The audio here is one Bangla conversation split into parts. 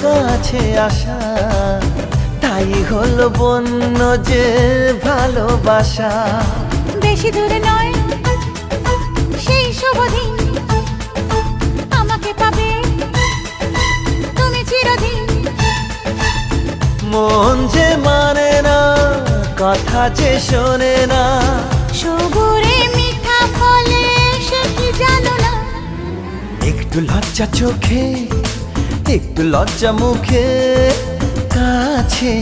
কাছে আসা, তাই হলো বন্য যে ভালোবাসা। বেশি দূরে নয় সেই শুভ দিন, আমাকে পাবে তুমি চিরদিন। মন যে মানে না, কথা যে শোনে না, সবুরে মিঠা ফলে সে কি জানো না। একটু লজ্জা চোখে, একটু লজ্জা মুখে, কাছে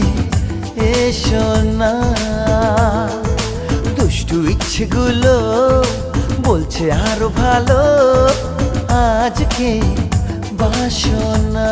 এসো না। দুষ্টু ইচ্ছেগুলো বলছে আরো ভালো, আজকে বাসনা।